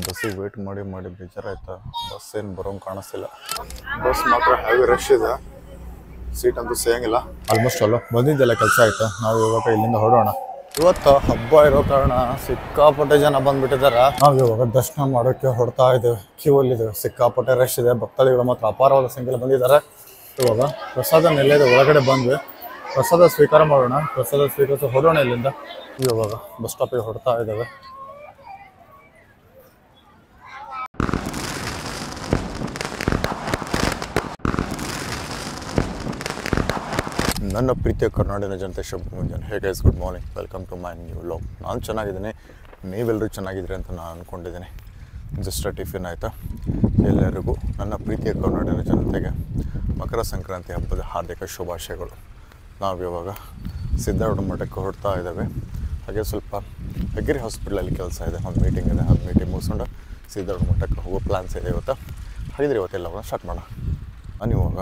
ಬಸ್ಸಿಗೆ ವೇಟ್ ಮಾಡಿ ಮಾಡಿ ಬೇಜಾರಾಯ್ತಾ. ಬಸ್ ಏನು ಬರೋಂಗೆ ಕಾಣಿಸ್ತಿಲ್ಲ. ಬಸ್ ಮಾತ್ರ ಹೆವಿ ರಶ್ ಇದೆ, ಸೀಟ್ ಅಂತೂ ಸಿಗಂಗಿಲ್ಲ. ಆಲ್ಮೋಸ್ಟ್ ಅಲ್ಲ ಬಂದಿದ್ದೆಲ್ಲ ಕೆಲಸ ಆಯ್ತಾ. ನಾವು ಇವಾಗ ಇಲ್ಲಿಂದ ಹೊರಡೋಣ. ಇವತ್ತು ಹಬ್ಬ ಇರೋ ಕಾರಣ ಸಿಕ್ಕಾಪಟ್ಟೆ ಜನ ಬಂದ್ಬಿಟ್ಟಿದ್ದಾರೆ. ನಾವು ಇವಾಗ ದರ್ಶನ ಮಾಡೋಕ್ಕೆ ಹೊಡ್ತಾ ಇದ್ದೇವೆ, ಕ್ಯೂ ಅಲ್ಲಿದ್ದೇವೆ. ಸಿಕ್ಕಾಪಟ್ಟೆ ರಶ್ ಇದೆ, ಭಕ್ತಾದಿಗಳು ಮಾತ್ರ ಅಪಾರವಾದ ಸಂಖ್ಯೆಯಲ್ಲಿ ಬಂದಿದ್ದಾರೆ. ಇವಾಗ ಪ್ರಸಾದ ನೆಲೆದ ಒಳಗಡೆ ಬಂದ್ವಿ, ಪ್ರಸಾದ ಸ್ವೀಕಾರ ಮಾಡೋಣ. ಪ್ರಸಾದ ಸ್ವೀಕರಿಸಿ ಹೊರಡೋಣ ಇಲ್ಲಿಂದ. ಇವಾಗ ಬಸ್ ಸ್ಟಾಪಿಗೆ ಹೊಡ್ತಾ ಇದ್ದೇವೆ. ನನ್ನ ಪ್ರೀತಿಯ ಕರ್ನಾಟಕ ಜನತೆ ಶುಭ ಮುಂಜಾನೆ. Hey guys, good morning, welcome to my new vlog. ನಾನು ಚೆನ್ನಾಗಿದ್ದೀನಿ, ನೀವೆಲ್ಲರೂ ಚೆನ್ನಾಗಿದ್ದೀರಿ ಅಂತ ನಾನು ಅಂದ್ಕೊಂಡಿದ್ದೀನಿ. ಜಸ್ಟ್ ಟಿಫಿನ್ ಆಯಿತಾ. ಎಲ್ಲರಿಗೂ ನನ್ನ ಪ್ರೀತಿಯ ಕರ್ನಾಟಕ ಜನತೆಗೆ ಮಕರ ಸಂಕ್ರಾಂತಿ ಹಬ್ಬದ ಹಾರ್ದಿಕ ಶುಭಾಶಯಗಳು. ನಾವು ಇವಾಗ ಸಿದ್ಧಾರೂಢ ಮಠಕ್ಕೆ ಹೊರಡ್ತಾ ಇದ್ದೇವೆ. ಹಾಗೆ ಸ್ವಲ್ಪ ಹೆಗ್ಗಿರಿ ಹಾಸ್ಪಿಟ್ಲಲ್ಲಿ ಕೆಲಸ ಇದೆ, ಒಂದು ಮೀಟಿಂಗ್ ಇದೆ. ಅದು ಮೀಟಿಂಗ್ ಮುಗಿಸ್ಕೊಂಡು ಸಿದ್ಧಾರೂಢ ಮಠಕ್ಕೆ ಹೋಗೋ ಪ್ಲ್ಯಾನ್ಸ್ ಇದೆ ಇವತ್ತು. ಹಾಗಿದ್ರೆ ಇವತ್ತೆಲ್ಲವನ್ನ ಸ್ಟಾರ್ಟ್ ಮಾಡೋಣ. ನಾನು ಇವಾಗ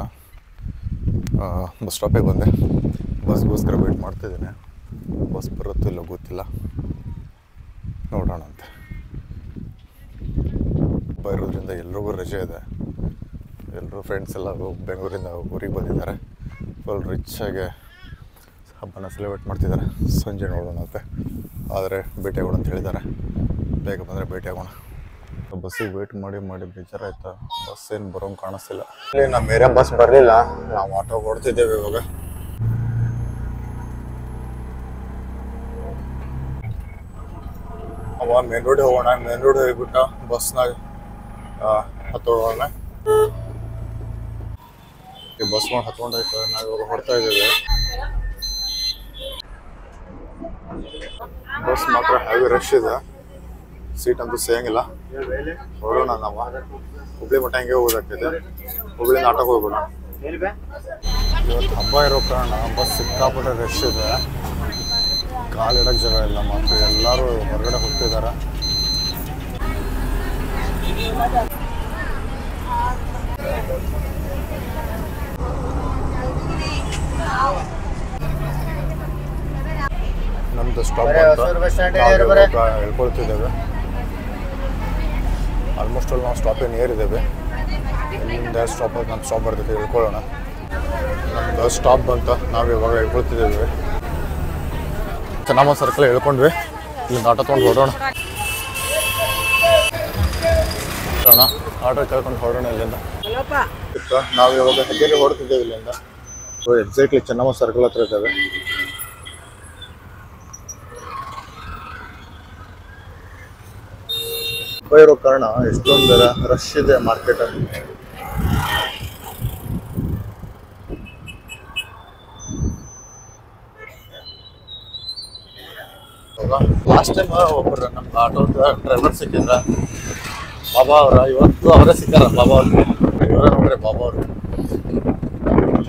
ಬಸ್ ಸ್ಟಾಪಿಗೆ ಬಂದೆ. ಬಸ್ಗೋಸ್ಕರ ವೇಟ್ ಮಾಡ್ತಿದ್ದೇನೆ. ಬಸ್ ಬರುತ್ತೋ ಇಲ್ಲೋ ಗೊತ್ತಿಲ್ಲ, ನೋಡೋಣ ಅಂತೆ. ಹಬ್ಬ ಇರೋದ್ರಿಂದ ಎಲ್ರಿಗೂ ರಜೆ ಇದೆ. ಎಲ್ಲರೂ ಫ್ರೆಂಡ್ಸ್ ಎಲ್ಲ ಬೆಂಗಳೂರಿಂದ ಊರಿಗೆ ಬಂದಿದ್ದಾರೆ. ಫುಲ್ ರಿಚ್ಚಾಗಿ ಹಬ್ಬನ ಸೆಲೆಬ್ರೇಟ್ ಮಾಡ್ತಿದ್ದಾರೆ. ಸಂಜೆ ನೋಡೋಣ ಅಂತೆ, ಆದರೆ ಭೇಟಿಯಾಗೋಣ ಅಂತ ಹೇಳಿದ್ದಾರೆ. ಬೇಗ ಬಂದರೆ ಭೇಟಿಯಾಗೋಣ. ಬಸ್ಸಿಗೆ ವೇಟ್ ಮಾಡಿ ಮಾಡಿ ಬೇಜಾರಾಯ್ತಾ. ಬಸ್ ಏನು ಬರೋಂಗೆ ಕಾಣಿಸ್ತಿಲ್ಲ. ಇಲ್ಲಿ ನಮ್ಮ ಬೇರೆ ಬಸ್ ಬರಲಿಲ್ಲ, ನಾವು ಆಟೋ ಹೊಡ್ತಿದ್ದೇವೆ ಇವಾಗ. ಅವ ಮೇನ್ ರೋಡಿಗೆ ಹೋಗೋಣ. ಮೇನ್ ರೋಡ್ ಹೋಗ್ಬಿಟ್ಟು ಬಸ್ನಾಗ ಹತ್ತೋಣ. ಈ ಬಸ್ ಮಾಡಿ ಹತ್ಕೊಂಡಾಯ್ತು. ನಾವು ಇವಾಗ ಹೊಡ್ತಾ ಇದ್ದೇವೆ. ಬಸ್ ಮಾತ್ರ ಹೆವಿ ರಶ್ ಇದೆ, ಸೀಟ್ ಅಂತೂ ಸಿಗಂಗಿಲ್ಲ. ಹೊರಡೋಣ. ನಾವು ಹುಬ್ಳಿ ಮಟ್ಟ ಹಂಗೆ ಹೋಗೋದಾಗ್ತೈತೆ. ಹುಬ್ಳಿಯಿಂದ ಆಟೋಗೆ ಹೋಗ್ಬಿಡೋಣ. ಇವತ್ತು ಹಬ್ಬ ಇರೋ ಕಾರಣ ಬಸ್ ಸಿಕ್ಕಾಪಟ್ಟೆ ರಶ್ ಇದೆ, ಕಾಲಿಡೋಕ್ಕೆ ಜಾಗ ಇಲ್ಲ. ಮಾತ್ರ ಎಲ್ಲರೂ ಹೊರಗಡೆ ಹೋಗ್ತಿದ್ದಾರೆ. ನಮ್ದು ಸ್ಟಾಪ್ ಅಂತ ಹೇಳ್ಕೊಳ್ತಿದ್ದೇವೆ. ಆಲ್ಮೋಸ್ಟ್ ಅಲ್ಲಿ ನಾವು ಸ್ಟಾಪಿಗೆ ನಿಯರ್ ಇದ್ದೇವೆ. ಇಲ್ಲಿಂದ ಸ್ಟಾಪ್ ನಮ್ಮ ಸ್ಟಾಪ್ ಬರ್ತೈತೆ, ಹೇಳ್ಕೊಳ್ಳೋಣ. ನಮ್ದು ಸ್ಟಾಪ್ ಬಂತ, ನಾವು ಇವಾಗ ಹೇಳ್ಕೊಳ್ತಿದ್ದೇವೆ. ಚೆನ್ನಮ್ಮ ಸರ್ಕಲ್ ಹೇಳ್ಕೊಂಡ್ವಿ. ಇಲ್ಲಿಂದ ಆಟೋ ತೊಗೊಂಡು ಹೊರಡೋಣ. ಆಟೋ ಕೇಳ್ಕೊಂಡು ಹೊರಡೋಣ ಇಲ್ಲಿಂದ. ನಾವು ಇವಾಗ ಹೆಗ್ಗೇರಿ ಹೊರಡ್ತಿದ್ದೇವೆ ಇಲ್ಲಿಂದ. ಸೊ ಎಕ್ಸಾಕ್ಟ್ಲಿ ಚೆನ್ನಮ್ಮ ಸರ್ಕಲ್ ಹತ್ರ ಇದ್ದೇವೆ. ಇರೋ ಕಾರಣ ಎಷ್ಟೊಂದು ರಶ್ ಇದೆ ಮಾರ್ಕೆಟಲ್ಲಿ. ಲಾಸ್ಟ್ ಟೈಮ್ ಒಬ್ಬರು ನಮ್ಗೆ ಆಟೋ ಡ್ರೈವರ್ ಸಿಕ್ಕಿದ್ರ, ಬಾಬಾ ಅವರ. ಇವತ್ತು ಅವರೇ ಸಿಕ್ಕಾರ, ಬಾಬಾ ಅವ್ರಿಗೆ. ಇವರೇ ನೋಡ್ರಿ ಬಾಬಾ ಅವರು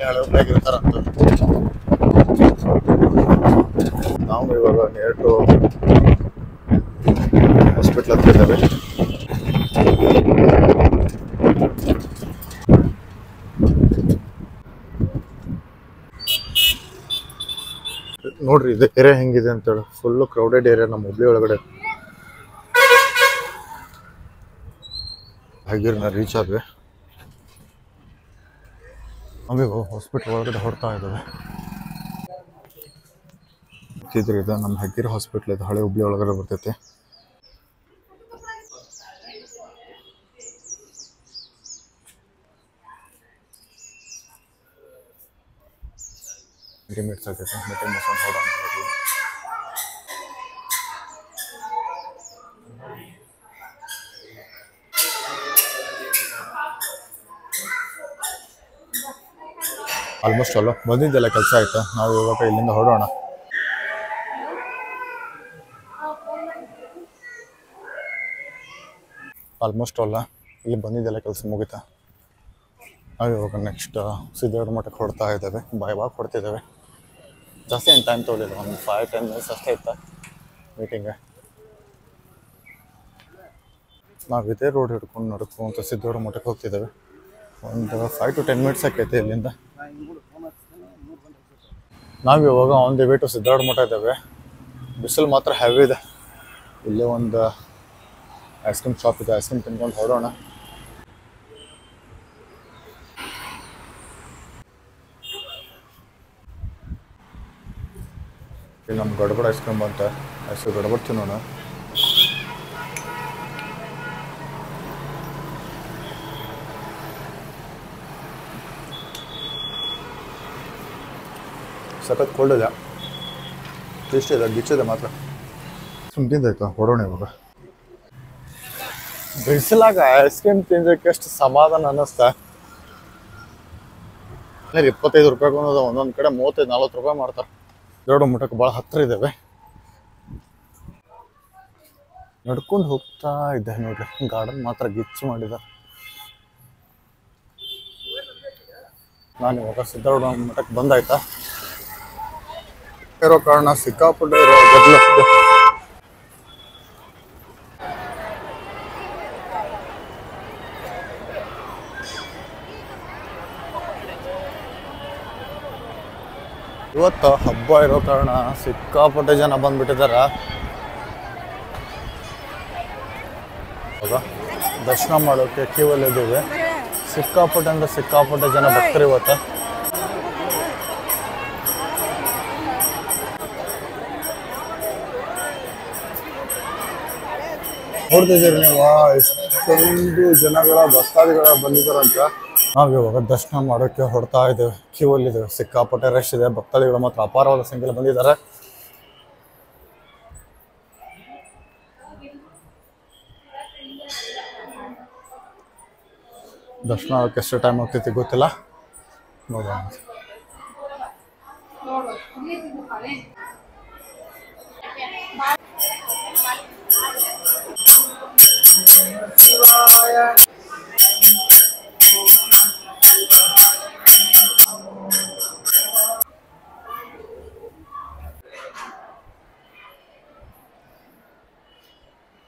ಹಳೆಯಾಗಿರ್ತಾರಂತ. ನಾವು ಇವಾಗ ನಿಯರ್ ಟು ಹಾಸ್ಪಿಟ್ಲ್ ಹತ್ರ ಇದ್ದೇವೆ. ನೋಡ್ರಿ ಇದು ಏರಿಯಾ ಹೆಂಗಿದೆ ಅಂತೇಳಿ. ಫುಲ್ಲು ಕ್ರೌಡೆಡ್ ಏರಿಯಾ ನಮ್ಮ ಹುಬ್ಳಿ ಒಳಗಡೆ. ಹಾಗೆ ರೀಚ್ ಆದ್ವಿ. ನಾವೀಗ ಹಾಸ್ಪಿಟ್ಲ್ ಒಳಗಡೆ ಹೊರಡ್ತಾ ಇದ್ದೇವೆ. ಇದು ನಮ್ಮ ಹೆಗ್ಗಿರಿ ಹಾಸ್ಪಿಟ್ಲ್ ಇದು, ಹಳೆ ಹುಬ್ಳಿ ಒಳಗಡೆ ಬರ್ತೈತಿ. ಮಿನಿಟ್ಸ್ ಆಗೈತೆ. ಮೀಟಿಂಗ್ ಮುಗಿಸ್ಕೊಂಡು ಹೊರಡೋಣ. ಆಲ್ಮೋಸ್ಟ್ ಅಲ್ಲ ಬಂದಿದ್ದೆಲ್ಲ ಕೆಲಸ ಆಯ್ತಾ. ನಾವು ಇವಾಗ ಇಲ್ಲಿಂದ ಹೊರಡೋಣ. ಆಲ್ಮೋಸ್ಟ್ ಅಲ್ಲ ಇಲ್ಲಿ ಬಂದಿದ್ದೆಲ್ಲ ಕೆಲಸ ಮುಗಿತಾ. ನಾವು ಇವಾಗ ನೆಕ್ಸ್ಟ್ ಸಿದ್ಧಾರೂಢ ಮಠಕ್ಕೆ ಹೊರಡ್ತಾ ಇದ್ದೇವೆ. ಬಾಯ್ ಹೊಡ್ತಿದ್ದೇವೆ. ಜಾಸ್ತಿ ಏನು ಟೈಮ್ ತೊಗೊಳಿಲ್ಲ, ಒಂದು 5-10 ಮಿನಿಟ್ಸ್ ಅಷ್ಟೇ ಇತ್ತು ಮೀಟಿಂಗೆ. ನಾವು ಇದೇ ರೋಡ್ ಹಿಡ್ಕೊಂಡು ನಡ್ಕೊಂತ ಸಿದ್ಧಾರೂಢ ಮಠಕ್ಕೆ ಹೋಗ್ತಿದ್ದೇವೆ. ಒಂದು 5 to 10 ಮಿನಿಟ್ಸ್ ಆಕೈತೆ ಇಲ್ಲಿಂದ. ನಾವು ಇವಾಗ on the way to Siddharudha Math ಇದ್ದೇವೆ. ಬಿಸಿಲು ಮಾತ್ರ ಹೆವಿ ಇದೆ. ಇಲ್ಲೇ ಒಂದು ಐಸ್ ಕ್ರೀಮ್ ಶಾಪ್ ಇದೆ, ಐಸ್ ಕ್ರೀಮ್ ತಿನ್ಕೊಂಡು ಹೊರಡೋಣ. ಈಗ ನಮ್ಮ ಗಡ್ಬಡ ಐಸ್ ಕ್ರೀಮ್ ಬಂತ, ಐಸ್ ಗಡ್ಬಡ ತಿನ್ನೋಣ. ಸಖತ್ ಕೋಲ್ಡ್ ಇದೆ, ಟೇಸ್ಟ್ ಇದೆ, ಬಿಚ್ಚಿದೆ ಮಾತ್ರ. ತಿಂದಾಯ್ತು, ಹೊರಡೋಣ ಇವಾಗ. ಬಿಸಿಲಾಗ ಐಸ್ ಕ್ರೀಮ್ ತಿಂದಕ್ಕೆ ಎಷ್ಟು ಸಮಾಧಾನ ಅನ್ನಿಸ್ತಾ. 25 ರೂಪಾಯಿಗೆ ಒಂದೊಂದು ಕಡೆ 35-40 ರೂಪಾಯಿ ಮಾಡ್ತಾರೆ. ಎರಡು ಮಠಕ್ಕೆ ಭಾಳ ಹತ್ತಿರ ಇದ್ದಾವೆ. ನಡ್ಕೊಂಡು ಹೋಗ್ತಾ ಇದ್ದೆ ನೋಡ್ರಿ, ಗಾರ್ಡನ್ ಮಾತ್ರ ಗಿಚ್ಚು ಮಾಡಿದ್ದಾರೆ. ನಾನು ಇವಾಗ ಸಿದ್ಧಾರೂಢ ಮಠಕ್ಕೆ ಬಂದಾಯ್ತಾ ಇರೋ ಕಾರಣ ಸಿಕ್ಕಾಪಟ್ಟೆ ಗದ್ದಲ. ಇವತ್ತು ಹಬ್ಬ ಇರೋ ಕಾರಣ ಸಿಕ್ಕಾಪಟ್ಟೆ ಜನ ಬಂದ್ಬಿಟ್ಟಿದಾರ. ದರ್ಶನ ಮಾಡೋಕೆ ಕ್ಯೂವಲ್ಲಿ ಇದ್ದೀವಿ. ಸಿಕ್ಕಾಪಟ್ಟೆ ಅಂದ್ರೆ ಸಿಕ್ಕಾಪಟ್ಟೆ ಜನ ಭಕ್ತರು ಇವತ್ತು. ನೋಡ್ತಿದ್ದೀರಿ ನೀವು ಎಷ್ಟೊಂದು ಜನಗಳ ಭಕ್ತಾದಿಗಳ ಬಂದಿದ್ದಾರಂತ. ನಾವು ಇವಾಗ ದರ್ಶನ ಮಾಡೋಕ್ಕೆ ಹೊರಡ್ತಾ ಇದ್ದೇವೆ, ಕ್ಯೂವಲ್ಲಿ ಇದ್ದೇವೆ. ಸಿಕ್ಕಾಪಟ್ಟೆ ರಶ್ ಇದೆ, ಭಕ್ತಾದಿಗಳು ಮಾತ್ರ ಅಪಾರವಾದ ಸಂಖ್ಯೆಯಲ್ಲಿ ಬಂದಿದ್ದಾರೆ. ದರ್ಶನ ಆಗೋಕ್ಕೆ ಎಷ್ಟು ಟೈಮ್ ಆಗ್ತೈತಿ ಗೊತ್ತಿಲ್ಲ, ನೋಡೋಣ.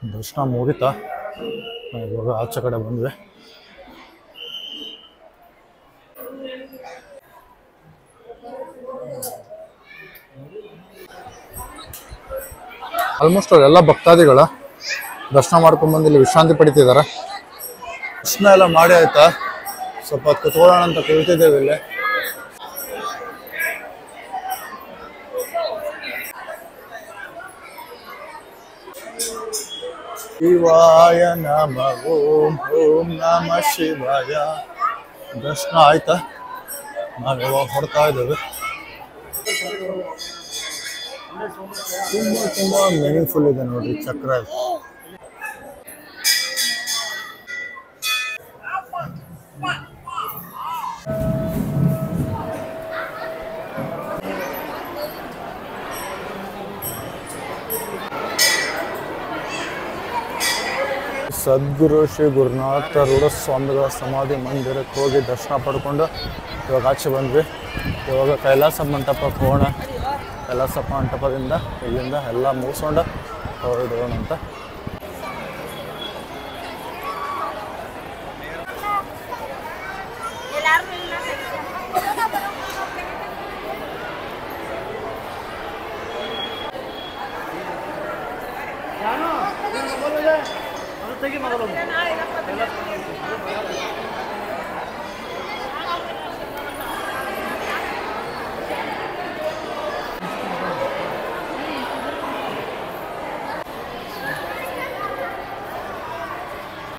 ದರ್ಶನ ಮುಗಿತಾ, ಇವಾಗ ಆಚೆ ಕಡೆ ಬಂದ್ವಿ. ಆಲ್ಮೋಸ್ಟ್ ಎಲ್ಲ ಭಕ್ತಾದಿಗಳ ದರ್ಶನ ಮಾಡ್ಕೊಂಡ್ಬಂದು ಇಲ್ಲಿ ವಿಶ್ರಾಂತಿ ಪಡಿತಿದ್ದಾರೆ. ದರ್ಶನ ಎಲ್ಲ ಮಾಡಿ ಆಯ್ತಾ, ಸ್ವಲ್ಪ ಕುತ್ಕೊಳ್ಳೋಣ ಅಂತ ಕುಳಿತಿದ್ದೇವೆ ಇಲ್ಲಿ. ಶಿವಾಯ ನಮಃ ಓಂ ಓಂ ನಮಃ ಶಿವಾಯ. ದರ್ಶನ ಆಯ್ತಾ, ನಾವಿವಾಗ ಹೊರಡ್ತಾ ಇದ್ದೇವೆ. ತುಂಬಾ ಮೀನಿಂಗ್ಫುಲ್ ಇದೆ ನೋಡ್ರಿ ಚಕ್ರ. ಸದ್ಗುರು ಶ್ರೀ ಗುರುನಾಥ ರೂಢ ಸ್ವಾಮಿಗಳ ಸಮಾಧಿ ಮಂದಿರಕ್ಕೆ ಹೋಗಿ ದರ್ಶನ ಪಡ್ಕೊಂಡು ಇವಾಗ ಆಚೆ ಬಂದ್ವಿ. ಇವಾಗ ಕೈಲಾಸ ಮಂಟಪಕ್ಕೆ ಹೋಗೋಣ. ಕೈಲಾಸ ಮಂಟಪದಿಂದ ಇಲ್ಲಿಂದ ಎಲ್ಲ ಮುಗಿಸ್ಕೊಂಡು ಹೊರಡೋಣ ಅಂತ.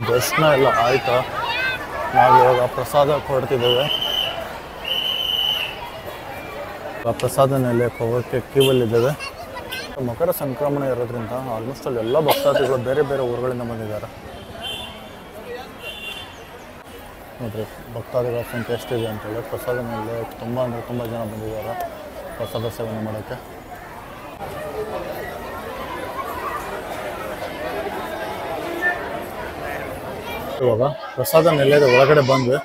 ದರ್ಶನ ಎಲ್ಲ ಆಯ್ತಾ, ನಾವು ಇವಾಗ ಪ್ರಸಾದ ಕೊಡ್ತಿದ್ದೇವೆ. ಪ್ರಸಾದ ಮೇಲೆ ಹೋಗೋಕ್ಕೆ ಕ್ಯೂವಲ್ಲಿದ್ದೇವೆ. ಮಕರ ಸಂಕ್ರಮಣ ಇರೋದ್ರಿಂದ ಆಲ್ಮೋಸ್ಟ್ ಅಲ್ಲಿ ಎಲ್ಲ ಭಕ್ತಾದಿಗಳು ಬೇರೆ ಬೇರೆ ಊರುಗಳಿಂದ ಬಂದಿದ್ದಾರೆ. ನೋಡ್ರಿ ಭಕ್ತಾದಿಗಳ ಸಂಖ್ಯೆ ಎಷ್ಟಿದೆ ಅಂತೇಳಿ. ಪ್ರಸಾದ ಮೇಲೆ ತುಂಬ ಅಂದರೆ ತುಂಬ ಜನ ಬಂದಿದ್ದಾರೆ ಪ್ರಸಾದ ಸೇವನೆ ಮಾಡೋಕ್ಕೆ. ಇವಾಗ ಪ್ರಸಾದ ನೆಲೆದ ಒಳಗಡೆ ಬಂದ್ವಿ.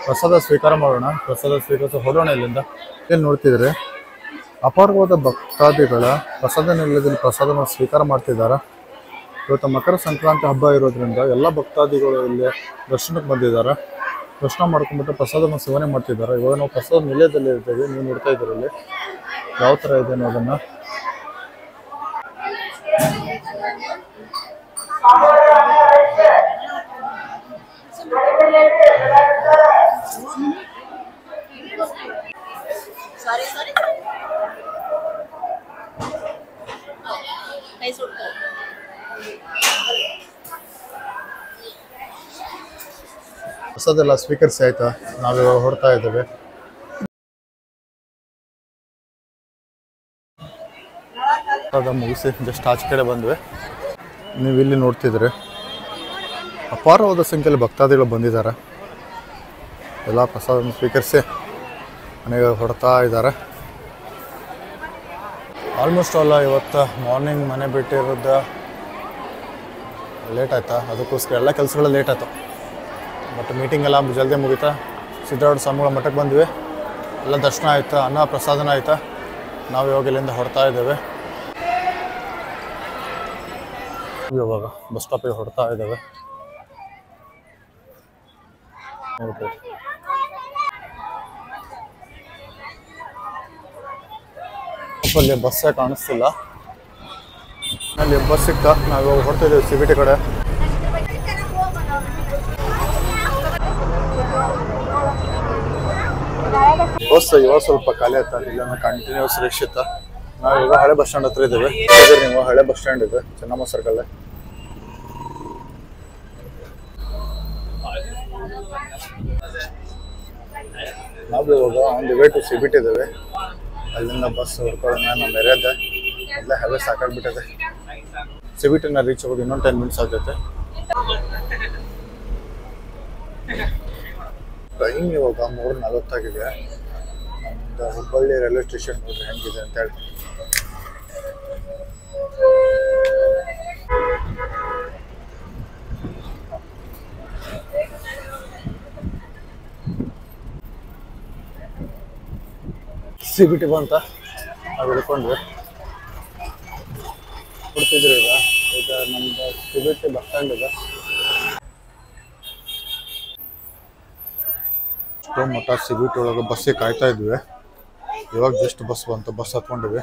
ಪ್ರಸಾದ ಸ್ವೀಕಾರ ಮಾಡೋಣ. ಪ್ರಸಾದ ಸ್ವೀಕರಿಸಿ ಹೊರಡೋಣ ಇಲ್ಲಿಂದ. ಇಲ್ಲಿ ನೋಡ್ತಿದ್ರೆ ಅಪಾರವಾದ ಭಕ್ತಾದಿಗಳ ಪ್ರಸಾದ ನೆಲೆಯಲ್ಲಿ ಪ್ರಸಾದವನ್ನು ಸ್ವೀಕಾರ ಮಾಡ್ತಿದ್ದಾರೆ. ಇವತ್ತು ಮಕರ ಸಂಕ್ರಾಂತಿ ಹಬ್ಬ ಇರೋದ್ರಿಂದ ಎಲ್ಲ ಭಕ್ತಾದಿಗಳು ಇಲ್ಲಿ ದರ್ಶನಕ್ಕೆ ಬಂದಿದ್ದಾರೆ. ದರ್ಶನ ಮಾಡ್ಕೊಂಡ್ಬಿಟ್ಟು ಪ್ರಸಾದವನ್ನು ಸೇವನೆ ಮಾಡ್ತಿದ್ದಾರೆ. ಇವಾಗ ನಾವು ಪ್ರಸಾದ ನಿಲಯದಲ್ಲಿ ಇರ್ತೇವೆ. ನೀವು ನೋಡ್ತಾ ಇದ್ದೀರಿ ಇಲ್ಲಿ ಯಾವ ಥರ ಇದೆ ಅನ್ನೋದನ್ನು. ಹೊಸದೆಲ್ಲ ಸ್ವೀಕರಿಸಿ ಆಯಿತಾ, ನಾವಿವಾಗ ಹೊರಡ್ತಾ ಇದ್ದೇವೆ. ಅದ ಮುಗಿಸಿ ಜಸ್ಟ್ ಆಚೆ ಕಡೆ ಬಂದ್ವಿ. ನೀವು ಇಲ್ಲಿ ನೋಡ್ತಿದ್ರೆ ಅಪಾರವಾದ ಸಂಖ್ಯೆಯಲ್ಲಿ ಭಕ್ತಾದಿಗಳು ಬಂದಿದ್ದಾರೆ. ಎಲ್ಲ ಪ್ರಸಾದವನ್ನು ಸ್ವೀಕರಿಸಿ ಮನೆಗೆ ಹೊರಡ್ತಾ ಇದ್ದಾರೆ. ಆಲ್ಮೋಸ್ಟ್ ಅಲ್ಲ ಇವತ್ತು ಮಾರ್ನಿಂಗ್ ಮನೆ ಬಿಟ್ಟಿರೋದು ಲೇಟ್ ಆಯಿತಾ, ಅದಕ್ಕೋಸ್ಕರ ಎಲ್ಲ ಕೆಲಸಗಳು ಲೇಟ್ ಆಯಿತು. ಬಟ್ ಮೀಟಿಂಗ್ ಎಲ್ಲ ಜಲ್ದಿ ಮುಗೀತಾ. ಸಿದ್ಧಾರೂಢ ಸ್ವಾಮಿಗಳ ಮಠಕ್ಕೆ ಬಂದ್ವಿ, ಎಲ್ಲ ದರ್ಶನ ಆಯಿತಾ, ಅನ್ನ ಪ್ರಸಾದನ ಆಯಿತಾ. ನಾವು ಇವಾಗ ಇಲ್ಲಿಂದ ಹೊರಡ್ತಾ ಇದ್ದೇವೆ. ಇವಾಗ ಬಸ್ ಸ್ಟಾಪಿಗೆ ಹೊರಡ್ತಾ ಇದ್ದೇವೆ. ನೋಡ್ರಿ, ಅಲ್ಲಿ ಬಸ್ಸೇ ಕಾಣಿಸ್ತಿಲ್ಲ. ಅಲ್ಲಿ ಬಸ್ ಸಿಕ್ತಾ, ನಾವು ಹೊರಡ್ತಿದ್ದೇವೆ CBT ಕಡೆ. ಬಸ್ ಇವಾಗ ಸ್ವಲ್ಪ ಖಾಲಿ ಆಯ್ತಾ, ಇಲ್ಲ ಕಂಟಿನ್ಯೂಸ್ ರಶ್ ಇತ್ತ. ನಾವು ಈಗ ಹಳೆ ಬಸ್ ಸ್ಟ್ಯಾಂಡ್ ಹತ್ರ ಇದ್ದೇವೆ. ನೀವು ಹಳೆ ಬಸ್ ಸ್ಟ್ಯಾಂಡ್ ಇದೆ, ಚೆನ್ನಮ್ಮ ಸರ್ಕಲ್. ನಾವು ಇವಾಗ on the way to CBT ಇದ್ದೇವೆ. ಅಲ್ಲಿಂದ ಬಸ್ ಹೊಡ್ಕೊಳ್ಳೋಣ. ನಮ್ಮ ಎರೆದ ಎಲ್ಲ ಹವೆ ಸಾಕಾಗ್ಬಿಟ್ಟಿದೆ. CBTನ ರೀಚ್ ಆಗೋದು ಇನ್ನೊಂದು 10 ಮಿನಿಟ್ಸ್ ಆಗ್ತೈತೆ. ಟೈಮ್ ಇವಾಗ 3:40 ಆಗಿದೆ. ನಮ್ದು ಹುಬ್ಬಳ್ಳಿ ರೈಲ್ವೆ ಸ್ಟೇಷನ್ ನೋಡ್ರಿ ಹೆಂಗಿದೆ ಅಂತೇಳಿ. CBT ಬಂತ, ನಾವು ಹಿಡ್ಕೊಂಡ್ವಿ ಕೊಡ್ತಿದ್ರಿ. ಈಗ ನಮ್ದು CBT ಬಸ್ ಸ್ಟ್ಯಾಂಡ್ ಇದೆ. ಮಟ್ಟ CBT ಒಳಗೆ ಬಸ್ಸಿಗೆ ಕಾಯ್ತಾ ಇದ್ವಿ. ಇವಾಗ ಜಸ್ಟ್ ಬಸ್ ಬಂತು, ಬಸ್ ಹತ್ಕೊಂಡಿವಿ.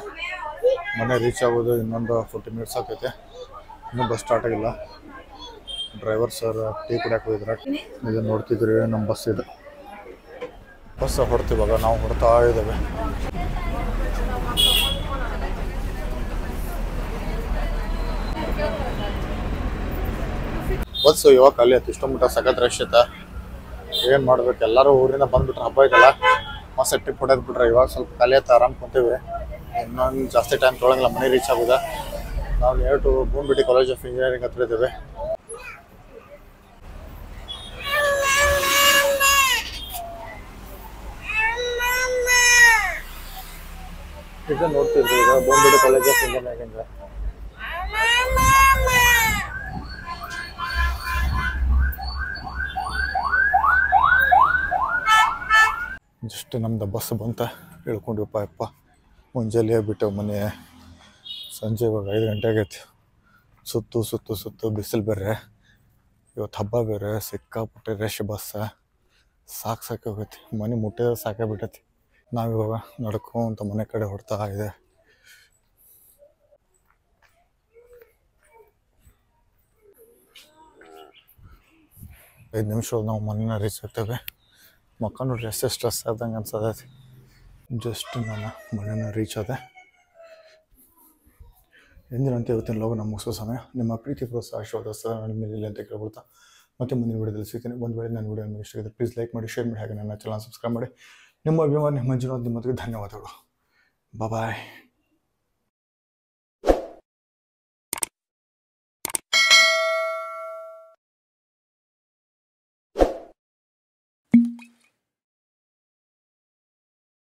ಮನೆ ರೀಚ್ ಆಗೋದು ಇನ್ನೊಂದು 40 ಮಿನಿಟ್ಸ್ ಆಗ್ತೈತೆ. ಇನ್ನೂ ಬಸ್ ಸ್ಟಾರ್ಟ್ ಆಗಿಲ್ಲ. ಡ್ರೈವರ್ ಸರ್ ಟೀ ಕುಡಿಯೋಕೆ ಹೋಗಿದ್ರೆ. ಇದನ್ನು ನೋಡ್ತಿದ್ರಿ, ನಮ್ಮ ಬಸ್ ಇದೆ. ಬಸ್ ಹೊಡ್ತೀವಾಗ ನಾವು ಹೊಡ್ತಾ ಇದ್ದೇವೆ. ಬಸ್ಸು ಇವಾಗ ಖಾಲಿ ಆಯ್ತು. ಇಷ್ಟೊಂದು ಮಟ್ಟ ಸಖತ್ ರಶ್ ಐತೆ. ಏನು ಮಾಡ್ಬೇಕು, ಎಲ್ಲರೂ ಊರಿಂದ ಬಂದುಬಿಟ್ರೆ ಹಬ್ಬ ಇದೆಲ್ಲ ಮಸ್ತ್ ಟ್ರಿಪ್ ಹೊಡೆದು ಬಿಟ್ರೆ. ಇವಾಗ ಸ್ವಲ್ಪ ಖಾಲಿ ಆಯ್ತು, ಆರಾಮ್ ಕುಂತೀವಿ. ಇನ್ನೊಂದು ಜಾಸ್ತಿ ಟೈಮ್ ತೊಗೊಳಂಗಿಲ್ಲ ಮನೆ ರೀಚ್ ಆಗೋದ. ನಾವು ನಿಯರ್ ಟು ಭೂಮಿಬಿಟಿ ಕಾಲೇಜ್ ಆಫ್ ಇಂಜಿನಿಯರಿಂಗ್ ಹತ್ರ ಇದ್ದೇವೆ. ಈಗ ನೋಡ್ತಿದ್ವಿ, ಈಗ ಭೂಮಿಬಿಟಿ ಕಾಲೇಜ್ ಆಫ್ ಇಂಜಿನಿಯರಿಂಗ್. ಜಸ್ಟ್ ನಮ್ದು ಬಸ್ ಬಂತ, ಇಳ್ಕೊಂಡ್ವಿಪ್ಪ. ಯಪ್ಪ ಮುಂಜಾನೆ ಬಿಟ್ಟೆವು ಮನೆ. ಸಂಜೆ ಇವಾಗ 5 ಗಂಟೆ ಆಗೈತಿ. ಸುತ್ತು ಬಿಸಿಲು ಬೇರೆ, ಇವತ್ತು ಹಬ್ಬ ಬೇರೆ, ಸಿಕ್ಕಾಪಟ್ಟೆ ರಶ್. ಬಸ್ ಸಾಕಾಗೋಗೈತಿ. ಮನೆ ಮುಟ್ಟಿದ್ರೆ ಸಾಕಾಗ್ಬಿಟ್ಟೈತಿ. ನಾವಿವಾಗ ನಡ್ಕೊಂತ ಮನೆ ಕಡೆ ಹೊಡ್ತಾ ಇದೆ. 5 ನಿಮಿಷ ನಾವು ಮನೇನ ರೀಚ್ ಆಗ್ತೇವೆ. ಮಕ್ಕ ನೋಡ್ರಿ ಎಷ್ಟೇ ಸ್ಟ್ರೆಸ್ ಆದಂಗೆ ಅನ್ಸದೈತಿ. ಜಸ್ಟ್ ನಾನು ಮನೇನ ರೀಚ್ ಆದೆ. ಎಂದಿನಂತೆ ಇವತ್ತಿನ ಲೋಗನ ಮುಗಿಸೋ ಸಮಯ. ನಿಮ್ಮ ಪ್ರೀತಿ ಪ್ರೋತ್ಸಾಹ ಆಶೀರ್ವಾದ ಸಹ ನಿಮ್ಮ ಮೇಲೆ ಅಂತ ಕೇಳ್ಕೊಳ್ತಾ ಮತ್ತೆ ಮುಂದಿನ ವಿಡಿಯೋದಲ್ಲಿ ಸಿಗ್ತೀನಿ. ಒಂದು ವೇಳೆ ನನ್ನ ವಿಡಿಯೋ ನಿಮಗೆ ಇಷ್ಟ ಆಗಿದೆ ಪ್ಲೀಸ್ ಲೈಕ್ ಮಾಡಿ, ಶೇರ್ ಮಾಡಿ, ಹಾಗೆ ನನ್ನ ಚಾನಲ್ ಸಬ್ಸ್ಕ್ರೈಬ್ ಮಾಡಿ. ನಿಮ್ಮ ಅಭಿಮಾನಿ ಮಂಜುನಾಥ್, ನಿಮ್ಮೊಂದಿಗೆ ಧನ್ಯವಾದಗಳು. ಬಾಯ್.